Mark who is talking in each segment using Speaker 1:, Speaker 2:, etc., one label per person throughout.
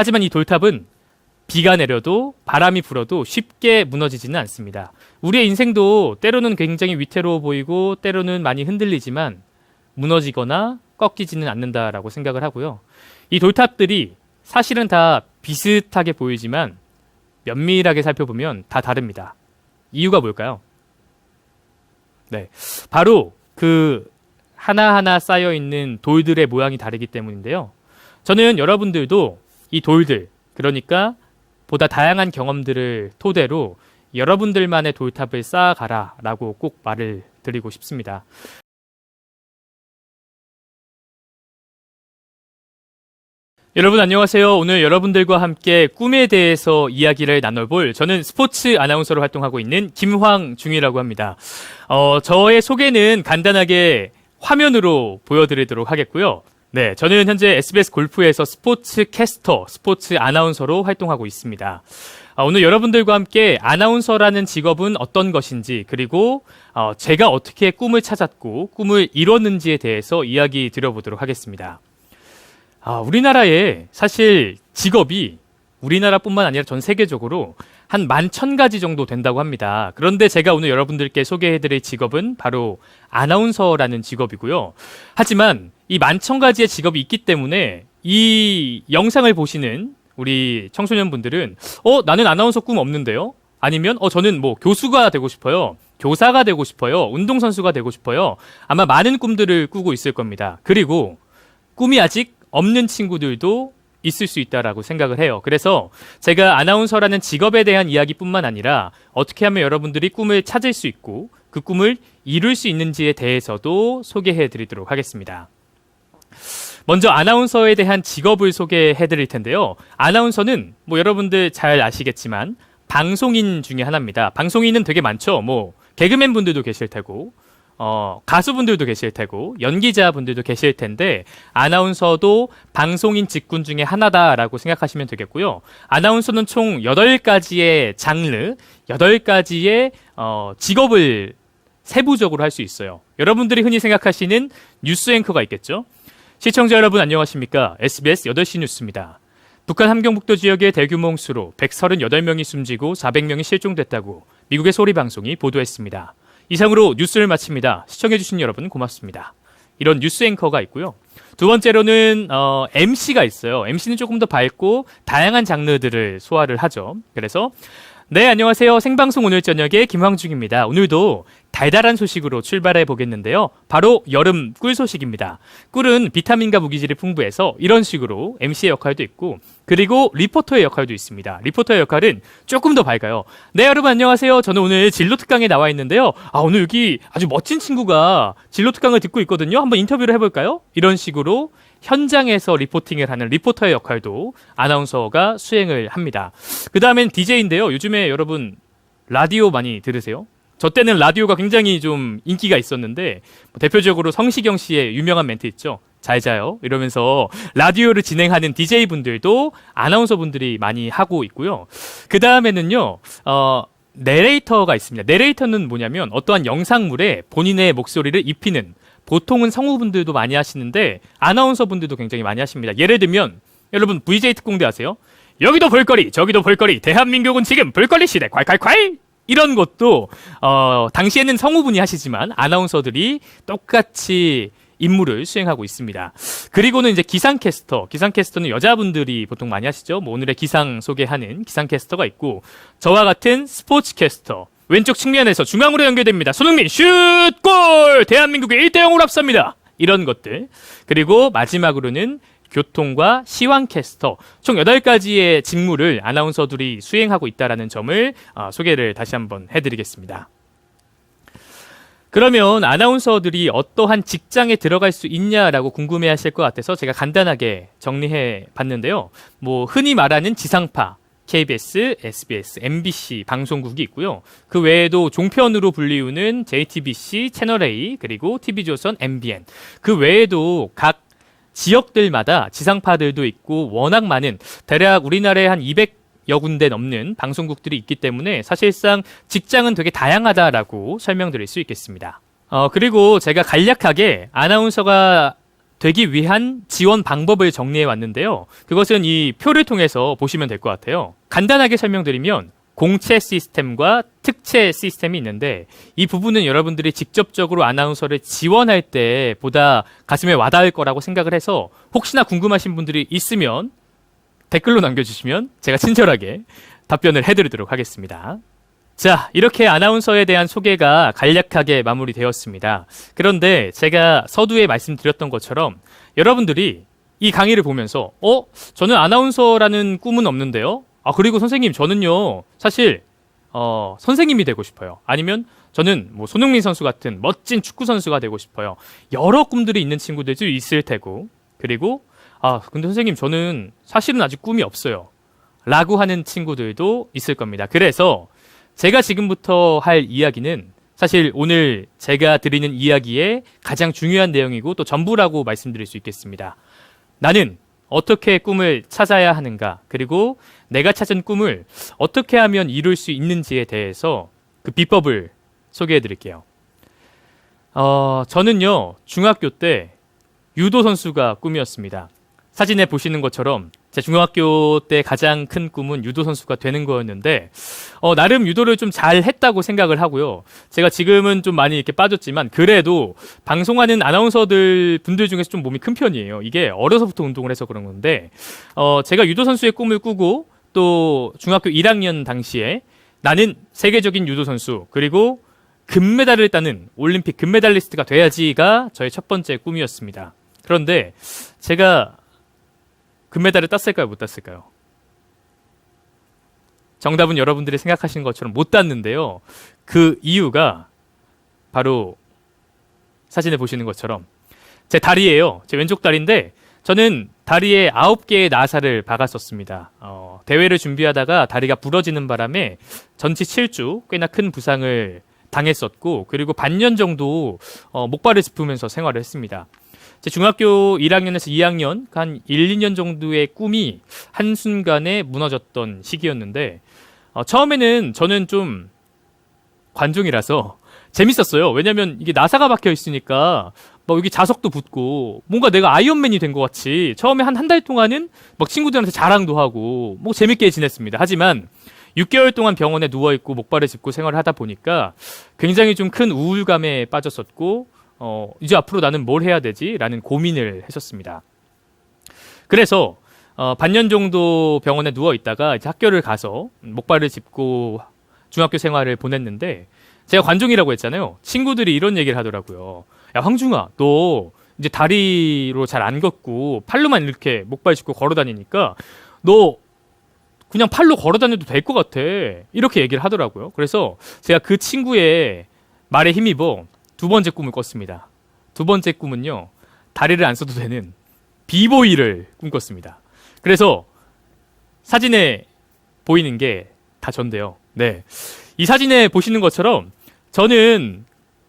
Speaker 1: 하지만 이 돌탑은 비가 내려도 바람이 불어도 쉽게 무너지지는 않습니다. 우리의 인생도 때로는 굉장히 위태로워 보이고 때로는 많이 흔들리지만 무너지거나 꺾이지는 않는다라고 생각을 하고요. 이 돌탑들이 사실은 다 비슷하게 보이지만 면밀하게 살펴보면 다 다릅니다. 이유가 뭘까요? 네, 바로 그 하나하나 쌓여있는 돌들의 모양이 다르기 때문인데요. 저는 여러분들도 이 돌들, 그러니까 보다 다양한 경험들을 토대로 여러분들만의 돌탑을 쌓아가라 라고 꼭 말을 드리고 싶습니다. 여러분 안녕하세요. 오늘 여러분들과 함께 꿈에 대해서 이야기를 나눠볼 저는 스포츠 아나운서로 활동하고 있는 김황중이라고 합니다. 저의 소개는 간단하게 화면으로 보여드리도록 하겠고요. 네, 저는 현재 SBS 골프에서 스포츠 캐스터, 스포츠 아나운서로 활동하고 있습니다. 오늘 여러분들과 함께 아나운서라는 직업은 어떤 것인지, 그리고 제가 어떻게 꿈을 찾았고 꿈을 이뤘는지에 대해서 이야기 드려보도록 하겠습니다. 우리나라에 사실 직업이 우리나라뿐만 아니라 전 세계적으로 한 11,000가지 정도 된다고 합니다. 그런데 제가 오늘 여러분들께 소개해드릴 직업은 바로 아나운서라는 직업이고요. 하지만 이 11,000가지의 직업이 있기 때문에 이 영상을 보시는 우리 청소년분들은 나는 아나운서 꿈 없는데요? 아니면 저는 뭐 교수가 되고 싶어요. 교사가 되고 싶어요. 운동선수가 되고 싶어요. 아마 많은 꿈들을 꾸고 있을 겁니다. 그리고 꿈이 아직 없는 친구들도 있을 수 있다라고 생각을 해요. 그래서 제가 아나운서라는 직업에 대한 이야기뿐만 아니라 어떻게 하면 여러분들이 꿈을 찾을 수 있고 그 꿈을 이룰 수 있는지에 대해서도 소개해 드리도록 하겠습니다. 먼저 아나운서에 대한 직업을 소개해 드릴 텐데요. 아나운서는 뭐 여러분들 잘 아시겠지만 방송인 중에 하나입니다. 방송인은 되게 많죠. 뭐 개그맨 분들도 계실 테고 가수분들도 계실 테고 연기자분들도 계실 텐데 아나운서도 방송인 직군 중에 하나다라고 생각하시면 되겠고요. 아나운서는 총 8가지의 장르, 8가지의 직업을 세부적으로 할 수 있어요. 여러분들이 흔히 생각하시는 뉴스 앵커가 있겠죠. 시청자 여러분 안녕하십니까? SBS 8시 뉴스입니다. 북한 함경북도 지역의 대규모 홍수로 138명이 숨지고 400명이 실종됐다고 미국의 소리 방송이 보도했습니다. 이상으로 뉴스를 마칩니다. 시청해주신 여러분 고맙습니다. 이런 뉴스 앵커가 있고요. 두 번째로는 MC가 있어요. MC는 조금 더 밝고 다양한 장르들을 소화를 하죠. 그래서 네, 안녕하세요. 생방송 오늘 저녁에 김황중입니다. 오늘도 달달한 소식으로 출발해 보겠는데요. 바로 여름 꿀 소식입니다. 꿀은 비타민과 무기질이 풍부해서 이런 식으로 MC의 역할도 있고 그리고 리포터의 역할도 있습니다. 리포터의 역할은 조금 더 밝아요. 네, 여러분 안녕하세요. 저는 오늘 진로 특강에 나와 있는데요. 오늘 여기 아주 멋진 친구가 진로 특강을 듣고 있거든요. 한번 인터뷰를 해볼까요? 이런 식으로 현장에서 리포팅을 하는 리포터의 역할도 아나운서가 수행을 합니다. 그 다음엔 DJ인데요. 요즘에 여러분 라디오 많이 들으세요? 저 때는 라디오가 굉장히 좀 인기가 있었는데 대표적으로 성시경 씨의 유명한 멘트 있죠. 잘 자요 이러면서 라디오를 진행하는 DJ분들도 아나운서분들이 많이 하고 있고요. 그 다음에는요. 내레이터가 있습니다. 내레이터는 뭐냐면 어떠한 영상물에 본인의 목소리를 입히는, 보통은 성우분들도 많이 하시는데 아나운서분들도 굉장히 많이 하십니다. 예를 들면 여러분 VJ 특공대 아세요? 여기도 볼거리 저기도 볼거리 대한민국은 지금 볼거리 시대 콸콸콸 이런 것도 당시에는 성우분이 하시지만 아나운서들이 똑같이 임무를 수행하고 있습니다. 그리고는 이제 기상캐스터는 여자분들이 보통 많이 하시죠. 뭐 오늘의 기상 소개하는 기상캐스터가 있고 저와 같은 스포츠캐스터 왼쪽 측면에서 중앙으로 연결됩니다. 손흥민 슛! 골! 대한민국이 1대0으로 앞섭니다. 이런 것들. 그리고 마지막으로는 교통과 시황캐스터 총 8가지의 직무를 아나운서들이 수행하고 있다는 점을 소개를 다시 한번 해드리겠습니다. 그러면 아나운서들이 어떠한 직장에 들어갈 수 있냐라고 궁금해하실 것 같아서 제가 간단하게 정리해 봤는데요. 뭐 흔히 말하는 지상파, KBS, SBS, MBC 방송국이 있고요. 그 외에도 종편으로 불리우는 JTBC, 채널A, 그리고 TV조선, MBN. 그 외에도 각 지역들마다 지상파들도 있고 워낙 많은 대략 우리나라에 한 200여 군데 넘는 방송국들이 있기 때문에 사실상 직장은 되게 다양하다라고 설명드릴 수 있겠습니다. 그리고 제가 간략하게 아나운서가 되기 위한 지원 방법을 정리해 왔는데요. 그것은 이 표를 통해서 보시면 될 것 같아요. 간단하게 설명드리면 공채 시스템과 특채 시스템이 있는데 이 부분은 여러분들이 직접적으로 아나운서를 지원할 때 보다 가슴에 와닿을 거라고 생각을 해서 혹시나 궁금하신 분들이 있으면 댓글로 남겨주시면 제가 친절하게 답변을 해드리도록 하겠습니다. 자, 이렇게 아나운서에 대한 소개가 간략하게 마무리되었습니다. 그런데 제가 서두에 말씀드렸던 것처럼 여러분들이 이 강의를 보면서 저는 아나운서라는 꿈은 없는데요. 그리고 선생님 저는요 사실 선생님이 되고 싶어요. 아니면 저는 뭐 손흥민 선수 같은 멋진 축구 선수가 되고 싶어요. 여러 꿈들이 있는 친구들도 있을 테고, 그리고 근데 선생님 저는 사실은 아직 꿈이 없어요 라고 하는 친구들도 있을 겁니다. 그래서 제가 지금부터 할 이야기는 사실 오늘 제가 드리는 이야기의 가장 중요한 내용이고 또 전부라고 말씀드릴 수 있겠습니다. 나는 어떻게 꿈을 찾아야 하는가, 그리고 내가 찾은 꿈을 어떻게 하면 이룰 수 있는지에 대해서 그 비법을 소개해 드릴게요. 저는요 중학교 때 유도 선수가 꿈이었습니다. 사진에 보시는 것처럼 제 중학교 때 가장 큰 꿈은 유도 선수가 되는 거였는데 나름 유도를 좀 잘했다고 생각을 하고요. 제가 지금은 좀 많이 이렇게 빠졌지만 그래도 방송하는 아나운서들 분들 중에서 좀 몸이 큰 편이에요. 이게 어려서부터 운동을 해서 그런 건데 제가 유도 선수의 꿈을 꾸고 또 중학교 1학년 당시에 나는 세계적인 유도 선수 그리고 금메달을 따는 올림픽 금메달리스트가 돼야지가 저의 첫 번째 꿈이었습니다. 그런데 제가 금메달을 땄을까요? 못 땄을까요? 정답은 여러분들이 생각하시는 것처럼 못 땄는데요. 그 이유가 바로 사진에 보시는 것처럼 제 다리예요. 제 왼쪽 다리인데 저는 다리에 9개의 나사를 박았었습니다. 대회를 준비하다가 다리가 부러지는 바람에 전치 7주 꽤나 큰 부상을 당했었고, 그리고 반년 정도 목발을 짚으면서 생활을 했습니다. 제 중학교 1학년에서 2학년 한 1, 2년 정도의 꿈이 한순간에 무너졌던 시기였는데 처음에는 저는 좀 관중이라서 재밌었어요. 왜냐면 이게 나사가 박혀 있으니까 막 여기 자석도 붙고 뭔가 내가 아이언맨이 된 것 같이 처음에 한 달 동안은 막 친구들한테 자랑도 하고 뭐 재밌게 지냈습니다. 하지만 6개월 동안 병원에 누워있고 목발을 짚고 생활을 하다 보니까 굉장히 좀 큰 우울감에 빠졌었고 이제 앞으로 나는 뭘 해야 되지? 라는 고민을 했었습니다. 그래서 반년 정도 병원에 누워 있다가 이제 학교를 가서 목발을 짚고 중학교 생활을 보냈는데 제가 관중이라고 했잖아요. 친구들이 이런 얘기를 하더라고요. 야, 황중아, 너 이제 다리로 잘 안 걷고 팔로만 이렇게 목발 짚고 걸어 다니니까 너 그냥 팔로 걸어 다녀도 될 것 같아. 이렇게 얘기를 하더라고요. 그래서 제가 그 친구의 말에 힘입어 두 번째 꿈을 꿨습니다. 두 번째 꿈은요, 다리를 안 써도 되는 비보이를 꿈꿨습니다. 그래서 사진에 보이는 게 다 전데요. 네, 이 사진에 보시는 것처럼 저는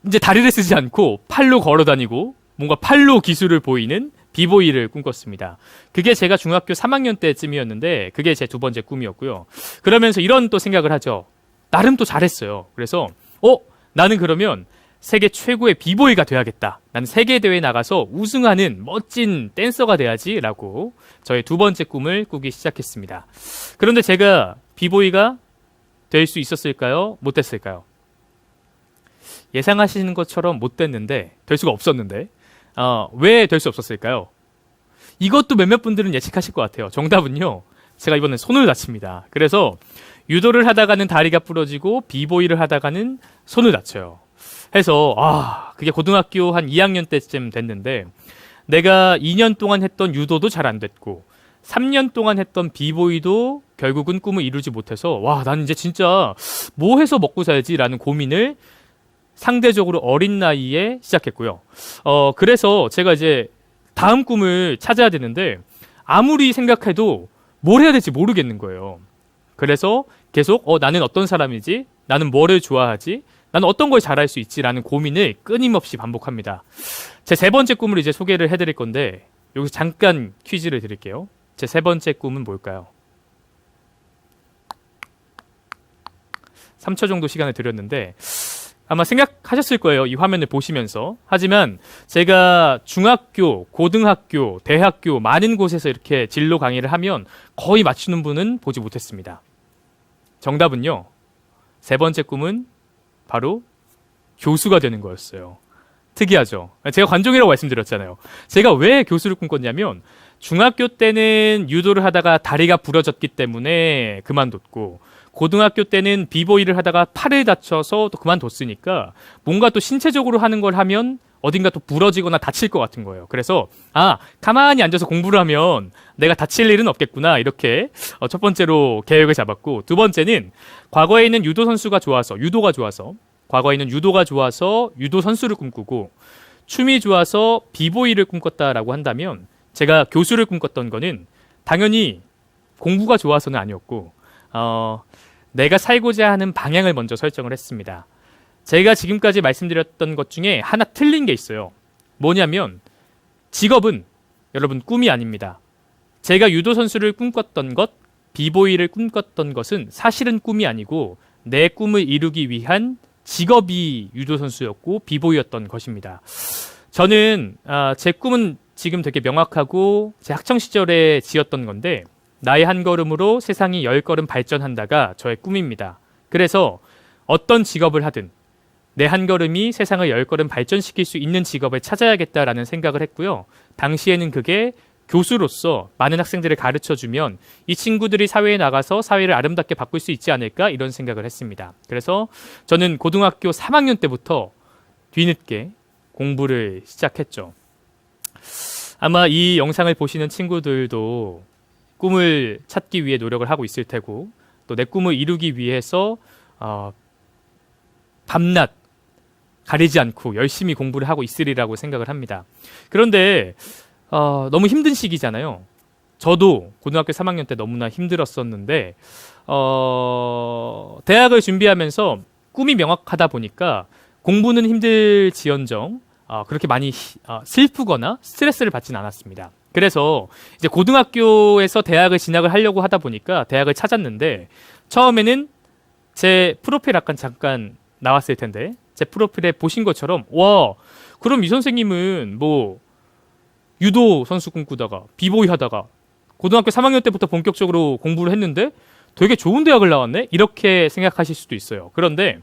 Speaker 1: 이제 다리를 쓰지 않고 팔로 걸어 다니고 뭔가 팔로 기술을 보이는 비보이를 꿈꿨습니다. 그게 제가 중학교 3학년 때쯤이었는데 그게 제 두 번째 꿈이었고요. 그러면서 이런 또 생각을 하죠. 나름 또 잘했어요. 그래서 나는 그러면 세계 최고의 비보이가 돼야겠다. 나는 세계대회에 나가서 우승하는 멋진 댄서가 돼야지 라고 저의 두 번째 꿈을 꾸기 시작했습니다. 그런데 제가 비보이가 될 수 있었을까요? 못 됐을까요? 예상하시는 것처럼 못 됐는데, 될 수가 없었는데 왜 될 수 없었을까요? 이것도 몇몇 분들은 예측하실 것 같아요. 정답은요, 제가 이번엔 손을 다칩니다. 그래서 유도를 하다가는 다리가 부러지고 비보이를 하다가는 손을 다쳐요. 해서 그게 고등학교 한 2학년 때쯤 됐는데 내가 2년 동안 했던 유도도 잘 안 됐고 3년 동안 했던 비보이도 결국은 꿈을 이루지 못해서 난 이제 진짜 뭐 해서 먹고 살지? 라는 고민을 상대적으로 어린 나이에 시작했고요. 그래서 제가 이제 다음 꿈을 찾아야 되는데 아무리 생각해도 뭘 해야 될지 모르겠는 거예요. 그래서 계속 나는 어떤 사람이지? 나는 뭐를 좋아하지? 나는 어떤 걸 잘할 수 있지라는 고민을 끊임없이 반복합니다. 제 세 번째 꿈을 이제 소개를 해드릴 건데 여기서 잠깐 퀴즈를 드릴게요. 제 세 번째 꿈은 뭘까요? 3초 정도 시간을 드렸는데 아마 생각하셨을 거예요. 이 화면을 보시면서. 하지만 제가 중학교, 고등학교, 대학교 많은 곳에서 이렇게 진로 강의를 하면 거의 맞추는 분은 보지 못했습니다. 정답은요. 세 번째 꿈은 바로 교수가 되는 거였어요. 특이하죠. 제가 관종이라고 말씀드렸잖아요. 제가 왜 교수를 꿈꿨냐면 중학교 때는 유도를 하다가 다리가 부러졌기 때문에 그만뒀고 고등학교 때는 비보이를 하다가 팔을 다쳐서 또 그만뒀으니까 뭔가 또 신체적으로 하는 걸 하면 어딘가 또 부러지거나 다칠 것 같은 거예요. 그래서 가만히 앉아서 공부를 하면 내가 다칠 일은 없겠구나 이렇게 첫 번째로 계획을 잡았고, 두 번째는 과거에 있는 유도가 좋아서 과거에 있는 유도가 좋아서 유도 선수를 꿈꾸고, 춤이 좋아서 비보이를 꿈꿨다라고 한다면 제가 교수를 꿈꿨던 거는 당연히 공부가 좋아서는 아니었고 내가 살고자 하는 방향을 먼저 설정을 했습니다. 제가 지금까지 말씀드렸던 것 중에 하나 틀린 게 있어요. 뭐냐면 직업은 여러분 꿈이 아닙니다. 제가 유도 선수를 꿈꿨던 것, 비보이를 꿈꿨던 것은 사실은 꿈이 아니고 내 꿈을 이루기 위한 직업이 유도 선수였고 비보이였던 것입니다. 저는 제 꿈은 지금 되게 명확하고 제 학창 시절에 지었던 건데, 나의 한 걸음으로 세상이 10걸음 발전한다가 저의 꿈입니다. 그래서 어떤 직업을 하든 내 한 걸음이 세상을 10걸음 발전시킬 수 있는 직업을 찾아야겠다라는 생각을 했고요. 당시에는 그게 교수로서 많은 학생들을 가르쳐주면 이 친구들이 사회에 나가서 사회를 아름답게 바꿀 수 있지 않을까, 이런 생각을 했습니다. 그래서 저는 고등학교 3학년 때부터 뒤늦게 공부를 시작했죠. 아마 이 영상을 보시는 친구들도 꿈을 찾기 위해 노력을 하고 있을 테고, 또 내 꿈을 이루기 위해서 밤낮 가리지 않고 열심히 공부를 하고 있으리라고 생각을 합니다. 그런데 너무 힘든 시기잖아요. 저도 고등학교 3학년 때 너무나 힘들었었는데 대학을 준비하면서 꿈이 명확하다 보니까 공부는 힘들지언정 그렇게 많이 슬프거나 스트레스를 받지는 않았습니다. 그래서 이제 고등학교에서 대학을 진학을 하려고 하다 보니까 대학을 찾았는데, 처음에는 제 프로필 잠깐 나왔을 텐데 제 프로필에 보신 것처럼 그럼 이 선생님은 뭐 유도 선수 꿈꾸다가 비보이 하다가 고등학교 3학년 때부터 본격적으로 공부를 했는데 되게 좋은 대학을 나왔네? 이렇게 생각하실 수도 있어요. 그런데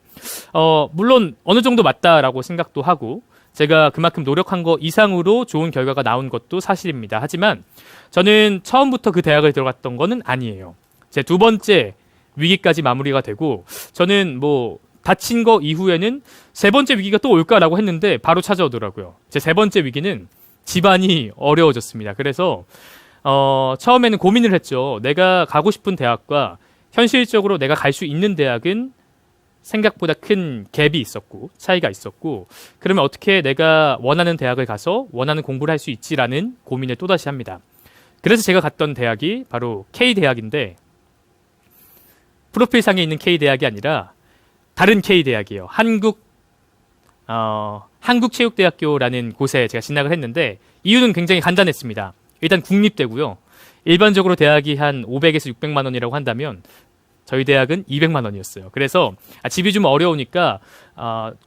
Speaker 1: 물론 어느 정도 맞다라고 생각도 하고 제가 그만큼 노력한 거 이상으로 좋은 결과가 나온 것도 사실입니다. 하지만 저는 처음부터 그 대학을 들어갔던 거는 아니에요. 제 두 번째 위기까지 마무리가 되고, 저는 뭐 다친 거 이후에는 세 번째 위기가 또 올까라고 했는데 바로 찾아오더라고요. 제 세 번째 위기는 집안이 어려워졌습니다. 그래서 처음에는 고민을 했죠. 내가 가고 싶은 대학과 현실적으로 내가 갈 수 있는 대학은 생각보다 큰 갭이 있었고 차이가 있었고, 그러면 어떻게 내가 원하는 대학을 가서 원하는 공부를 할 수 있지라는 고민을 또다시 합니다. 그래서 제가 갔던 대학이 바로 K대학인데, 프로필상에 있는 K대학이 아니라 다른 K대학이에요. 한국체육대학교라는 곳에 제가 진학을 했는데, 이유는 굉장히 간단했습니다. 일단 국립대고요. 일반적으로 대학이 한 500에서 600만 원이라고 한다면 저희 대학은 200만 원이었어요. 그래서 집이 좀 어려우니까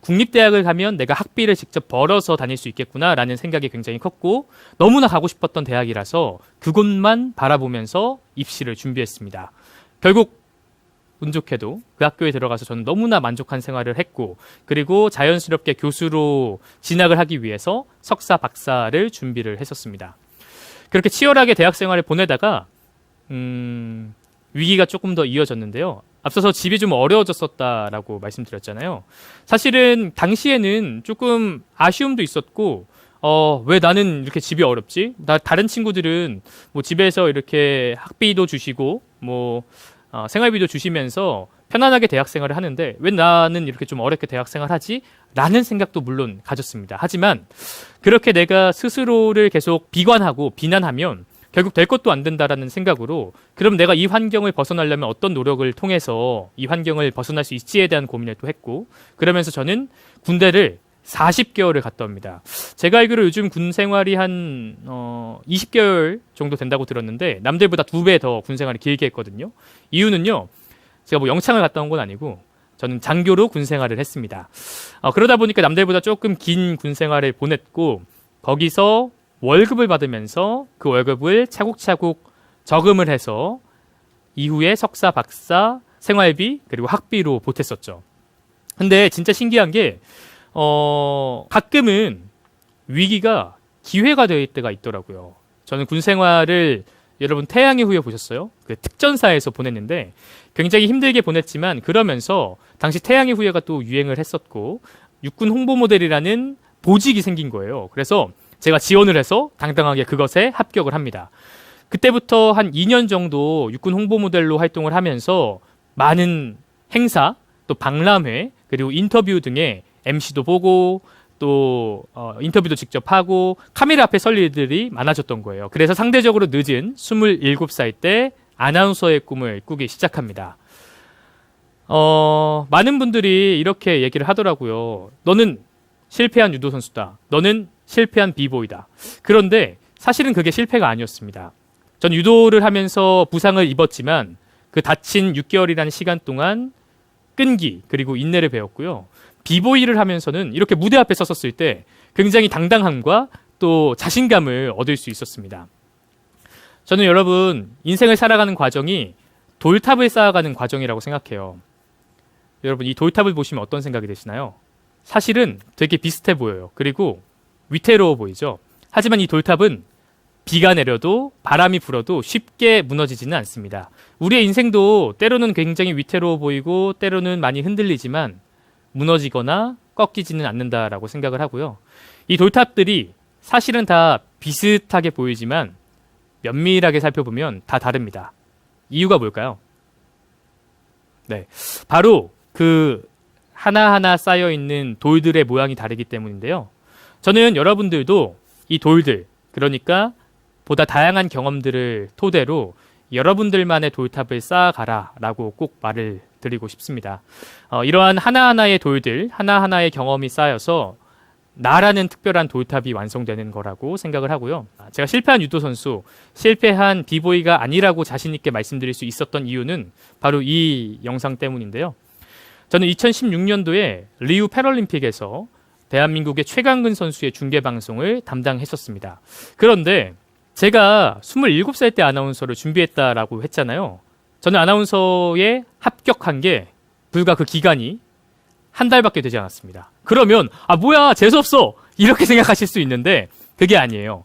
Speaker 1: 국립대학을 가면 내가 학비를 직접 벌어서 다닐 수 있겠구나라는 생각이 굉장히 컸고, 너무나 가고 싶었던 대학이라서 그곳만 바라보면서 입시를 준비했습니다. 결국 운 좋게도 그 학교에 들어가서 저는 너무나 만족한 생활을 했고, 그리고 자연스럽게 교수로 진학을 하기 위해서 석사, 박사를 준비를 했었습니다. 그렇게 치열하게 대학 생활을 보내다가 위기가 조금 더 이어졌는데요. 앞서서 집이 좀 어려워졌었다라고 말씀드렸잖아요. 사실은 당시에는 조금 아쉬움도 있었고, 왜 나는 이렇게 집이 어렵지? 다른 친구들은 뭐 집에서 이렇게 학비도 주시고 생활비도 주시면서 편안하게 대학생활을 하는데 왜 나는 이렇게 좀 어렵게 대학생활을 하지? 라는 생각도 물론 가졌습니다. 하지만 그렇게 내가 스스로를 계속 비관하고 비난하면 결국 될 것도 안 된다라는 생각으로, 그럼 내가 이 환경을 벗어나려면 어떤 노력을 통해서 이 환경을 벗어날 수 있지에 대한 고민을 또 했고, 그러면서 저는 군대를 40개월을 갔다 옵니다. 제가 알기로 요즘 군 생활이 한 20개월 정도 된다고 들었는데 남들보다 2배 더 군 생활을 길게 했거든요. 이유는요, 제가 뭐 영창을 갔다 온 건 아니고 저는 장교로 군 생활을 했습니다. 그러다 보니까 남들보다 조금 긴 군 생활을 보냈고 거기서 월급을 받으면서 그 월급을 차곡차곡 저금을 해서 이후에 석사, 박사, 생활비 그리고 학비로 보탰었죠. 근데 진짜 신기한 게 가끔은 위기가 기회가 될 때가 있더라고요. 저는 군 생활을 여러분 태양의 후예 보셨어요? 그 특전사에서 보냈는데 굉장히 힘들게 보냈지만 그러면서 당시 태양의 후예가 또 유행을 했었고 육군 홍보 모델이라는 보직이 생긴 거예요. 그래서 제가 지원을 해서 당당하게 그것에 합격을 합니다. 그때부터 한 2년 정도 육군 홍보 모델로 활동을 하면서 많은 행사, 또 박람회, 그리고 인터뷰 등의 MC도 보고 또 인터뷰도 직접 하고 카메라 앞에 설 일들이 많아졌던 거예요. 그래서 상대적으로 늦은 27살 때 아나운서의 꿈을 꾸기 시작합니다. 많은 분들이 이렇게 얘기를 하더라고요. 너는 실패한 유도 선수다. 너는 실패한 비보이다. 그런데 사실은 그게 실패가 아니었습니다. 전 유도를 하면서 부상을 입었지만 그 다친 6개월이라는 시간 동안 끈기 그리고 인내를 배웠고요. 비보이를 하면서는 이렇게 무대 앞에 섰었을 때 굉장히 당당함과 또 자신감을 얻을 수 있었습니다. 저는 여러분 인생을 살아가는 과정이 돌탑을 쌓아가는 과정이라고 생각해요. 여러분 이 돌탑을 보시면 어떤 생각이 드시나요? 사실은 되게 비슷해 보여요. 그리고 위태로워 보이죠. 하지만 이 돌탑은 비가 내려도 바람이 불어도 쉽게 무너지지는 않습니다. 우리의 인생도 때로는 굉장히 위태로워 보이고 때로는 많이 흔들리지만 무너지거나 꺾이지는 않는다라고 생각을 하고요. 이 돌탑들이 사실은 다 비슷하게 보이지만 면밀하게 살펴보면 다 다릅니다. 이유가 뭘까요? 네, 바로 그 하나하나 쌓여있는 돌들의 모양이 다르기 때문인데요. 저는 여러분들도 이 돌들, 그러니까 보다 다양한 경험들을 토대로 여러분들만의 돌탑을 쌓아가라 라고 꼭 말을 드리고 싶습니다. 이러한 하나하나의 돌들, 하나하나의 경험이 쌓여서 나라는 특별한 돌탑이 완성되는 거라고 생각을 하고요. 제가 실패한 유도 선수, 실패한 비보이가 아니라고 자신 있게 말씀드릴 수 있었던 이유는 바로 이 영상 때문인데요. 저는 2016년도에 리우 패럴림픽에서 대한민국의 최강근 선수의 중계 방송을 담당했었습니다. 그런데 제가 27살 때 아나운서를 준비했다라고 했잖아요. 저는 아나운서에 합격한 게 불과 그 기간이 한 달밖에 되지 않았습니다. 그러면 뭐야 재수없어 이렇게 생각하실 수 있는데 그게 아니에요.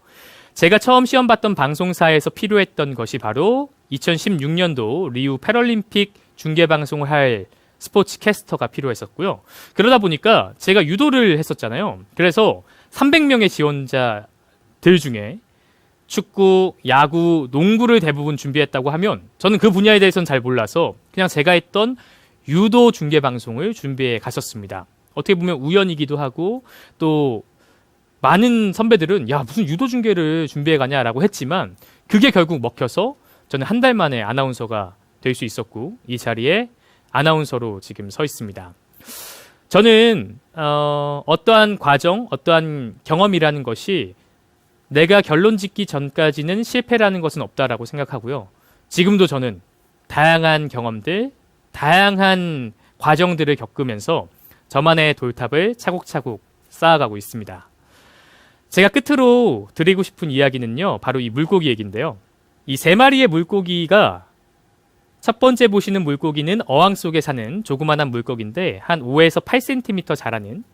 Speaker 1: 제가 처음 시험 봤던 방송사에서 필요했던 것이 바로 2016년도 리우 패럴림픽 중계 방송을 할 스포츠 캐스터가 필요했었고요. 그러다 보니까 제가 유도를 했었잖아요. 그래서 300명의 지원자들 중에 축구, 야구, 농구를 대부분 준비했다고 하면 저는 그 분야에 대해서는 잘 몰라서 그냥 제가 했던 유도 중계 방송을 준비해 갔었습니다. 어떻게 보면 우연이기도 하고 또 많은 선배들은 야 무슨 유도 중계를 준비해 가냐라고 했지만 그게 결국 먹혀서 저는 한 달 만에 아나운서가 될 수 있었고 이 자리에 아나운서로 지금 서 있습니다. 저는 어떠한 과정, 어떠한 경험이라는 것이 내가 결론 짓기 전까지는 실패라는 것은 없다라고 생각하고요. 지금도 저는 다양한 경험들, 다양한 과정들을 겪으면서 저만의 돌탑을 차곡차곡 쌓아가고 있습니다. 제가 끝으로 드리고 싶은 이야기는요. 바로 이 물고기 얘기인데요. 이 3마리의 물고기가 첫 번째 보시는 물고기는 어항 속에 사는 조그만한 물고기인데 한 5에서 8cm 자라는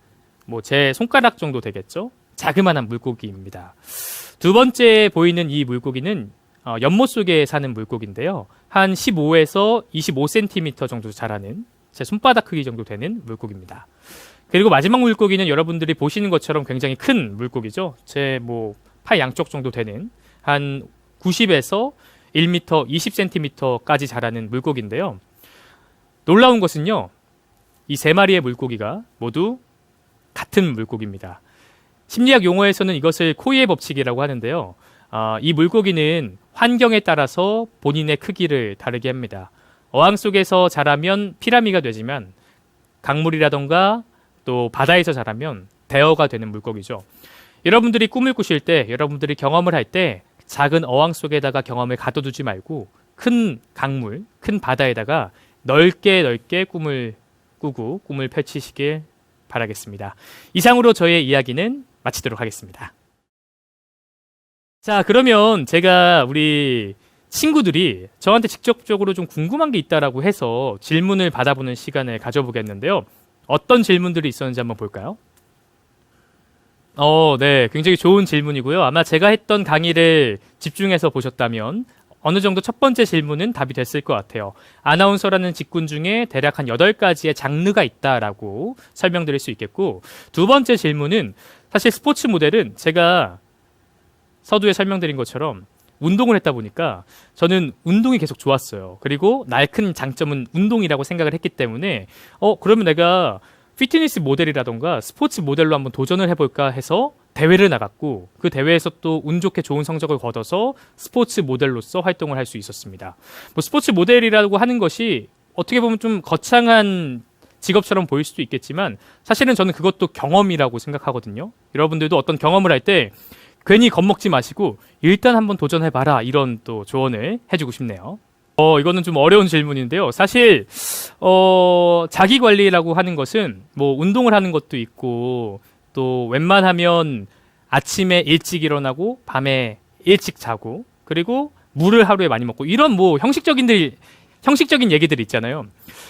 Speaker 1: 제 손가락 정도 되겠죠? 자그마한 물고기입니다. 두 번째 보이는 이 물고기는 연못 속에 사는 물고기인데요. 한 15에서 25cm 정도 자라는 제 손바닥 크기 정도 되는 물고기입니다. 그리고 마지막 물고기는 여러분들이 보시는 것처럼 굉장히 큰 물고기죠. 제 팔 양쪽 정도 되는 한 90에서 1m 20cm까지 자라는 물고기인데요. 놀라운 것은요. 이 3마리의 물고기가 모두 같은 물고기입니다. 심리학 용어에서는 이것을 코이의 법칙이라고 하는데요. 이 물고기는 환경에 따라서 본인의 크기를 다르게 합니다. 어항 속에서 자라면 피라미가 되지만 강물이라던가 또 바다에서 자라면 대어가 되는 물고기죠. 여러분들이 꿈을 꾸실 때, 여러분들이 경험을 할 때 작은 어항 속에다가 경험을 가둬두지 말고 큰 강물, 큰 바다에다가 넓게 꿈을 꾸고 꿈을 펼치시길 바라겠습니다. 이상으로 저의 이야기는 마치도록 하겠습니다. 자, 그러면 제가 우리 친구들이 저한테 직접적으로 좀 궁금한 게 있다라고 해서 질문을 받아보는 시간을 가져보겠는데요. 어떤 질문들이 있었는지 한번 볼까요? 네. 굉장히 좋은 질문이고요. 아마 제가 했던 강의를 집중해서 보셨다면 어느 정도 첫 번째 질문은 답이 됐을 것 같아요. 아나운서라는 직군 중에 대략 한 8가지의 장르가 있다라고 설명드릴 수 있겠고, 두 번째 질문은 사실 스포츠 모델은 제가 서두에 설명드린 것처럼 운동을 했다 보니까 저는 운동이 계속 좋았어요. 그리고 나의 큰 장점은 운동이라고 생각을 했기 때문에 그러면 내가 피트니스 모델이라던가 스포츠 모델로 한번 도전을 해볼까 해서 대회를 나갔고, 그 대회에서 또 운 좋게 좋은 성적을 거둬서 스포츠 모델로서 활동을 할 수 있었습니다. 뭐 스포츠 모델이라고 하는 것이 어떻게 보면 좀 거창한 직업처럼 보일 수도 있겠지만 사실은 저는 그것도 경험이라고 생각하거든요. 여러분들도 어떤 경험을 할 때 괜히 겁먹지 마시고 일단 한번 도전해봐라, 이런 또 조언을 해주고 싶네요. 이거는 좀 어려운 질문인데요. 사실 자기 관리라고 하는 것은 뭐 운동을 하는 것도 있고, 또 웬만하면 아침에 일찍 일어나고 밤에 일찍 자고, 그리고 물을 하루에 많이 먹고, 이런 뭐 형식적인 얘기들 있잖아요.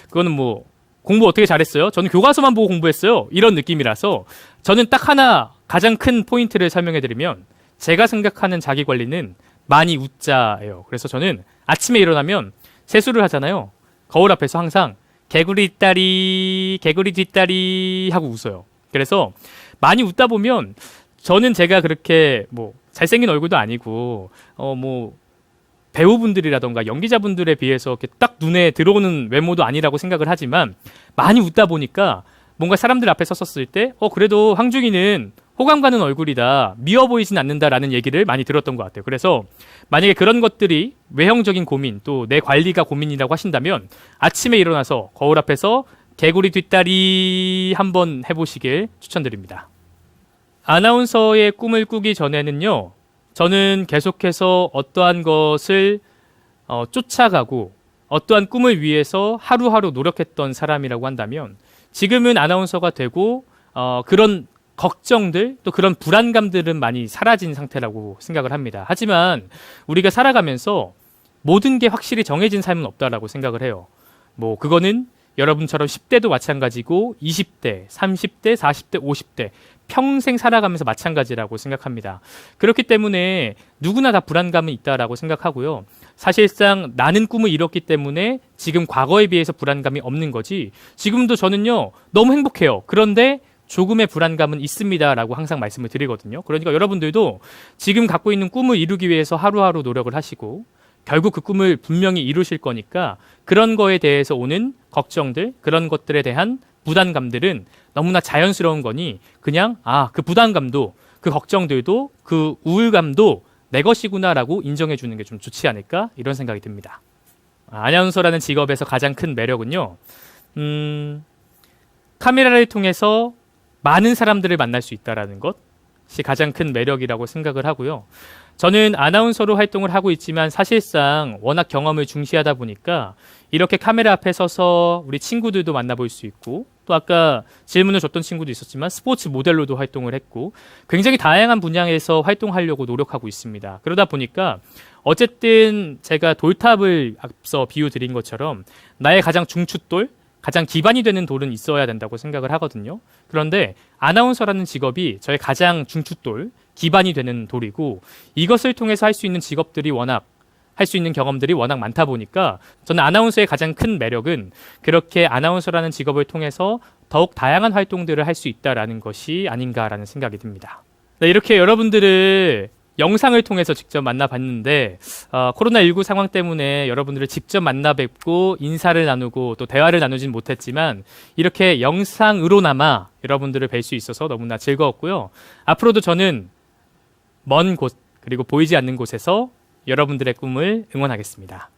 Speaker 1: 그거는 뭐 공부 어떻게 잘했어요? 저는 교과서만 보고 공부했어요, 이런 느낌이라서 저는 딱 하나 가장 큰 포인트를 설명해 드리면, 제가 생각하는 자기 관리는 많이 웃자예요. 그래서 저는 아침에 일어나면 세수를 하잖아요. 거울 앞에서 항상 개구리 뒷다리 개구리 뒷다리 하고 웃어요. 그래서 많이 웃다 보면 저는 제가 그렇게 뭐 잘생긴 얼굴도 아니고 뭐 배우분들이라던가 연기자분들에 비해서 이렇게 딱 눈에 들어오는 외모도 아니라고 생각을 하지만, 많이 웃다 보니까 뭔가 사람들 앞에 섰었을 때 그래도 황중이는 호감 가는 얼굴이다, 미워 보이진 않는다라는 얘기를 많이 들었던 것 같아요. 그래서 만약에 그런 것들이 외형적인 고민, 또 내 관리가 고민이라고 하신다면 아침에 일어나서 거울 앞에서 개구리 뒷다리 한번 해보시길 추천드립니다. 아나운서의 꿈을 꾸기 전에는요, 저는 계속해서 어떠한 것을 쫓아가고 어떠한 꿈을 위해서 하루하루 노력했던 사람이라고 한다면, 지금은 아나운서가 되고 그런 걱정들, 또 그런 불안감들은 많이 사라진 상태라고 생각을 합니다. 하지만 우리가 살아가면서 모든 게 확실히 정해진 삶은 없다라고 생각을 해요. 뭐 그거는 여러분처럼 10대도 마찬가지고 20대, 30대, 40대, 50대 평생 살아가면서 마찬가지라고 생각합니다. 그렇기 때문에 누구나 다 불안감은 있다라고 생각하고요. 사실상 나는 꿈을 이뤘기 때문에 지금 과거에 비해서 불안감이 없는 거지, 지금도 저는요 너무 행복해요. 그런데 조금의 불안감은 있습니다라고 항상 말씀을 드리거든요. 그러니까 여러분들도 지금 갖고 있는 꿈을 이루기 위해서 하루하루 노력을 하시고 결국 그 꿈을 분명히 이루실 거니까, 그런 거에 대해서 오는 걱정들, 그런 것들에 대한 부담감들은 너무나 자연스러운 거니 그냥 그 부담감도, 그 걱정들도, 그 우울감도 내 것이구나라고 인정해 주는 게 좀 좋지 않을까, 이런 생각이 듭니다. 아나운서라는 직업에서 가장 큰 매력은요, 카메라를 통해서 많은 사람들을 만날 수 있다는 것이 가장 큰 매력이라고 생각을 하고요. 저는 아나운서로 활동을 하고 있지만 사실상 워낙 경험을 중시하다 보니까 이렇게 카메라 앞에 서서 우리 친구들도 만나볼 수 있고, 또 아까 질문을 줬던 친구도 있었지만 스포츠 모델로도 활동을 했고, 굉장히 다양한 분야에서 활동하려고 노력하고 있습니다. 그러다 보니까 어쨌든 제가 돌탑을 앞서 비유 드린 것처럼 나의 가장 중추돌, 가장 기반이 되는 돌은 있어야 된다고 생각을 하거든요. 그런데 아나운서라는 직업이 저의 가장 중추돌, 기반이 되는 돌이고, 이것을 통해서 할 수 있는 직업들이 할 수 있는 경험들이 워낙 많다 보니까 저는 아나운서의 가장 큰 매력은 그렇게 아나운서라는 직업을 통해서 더욱 다양한 활동들을 할 수 있다라는 것이 아닌가라는 생각이 듭니다. 네, 이렇게 여러분들을 영상을 통해서 직접 만나봤는데 코로나19 상황 때문에 여러분들을 직접 만나 뵙고 인사를 나누고 또 대화를 나누진 못했지만, 이렇게 영상으로나마 여러분들을 뵐 수 있어서 너무나 즐거웠고요. 앞으로도 저는 먼 곳, 그리고 보이지 않는 곳에서 여러분들의 꿈을 응원하겠습니다.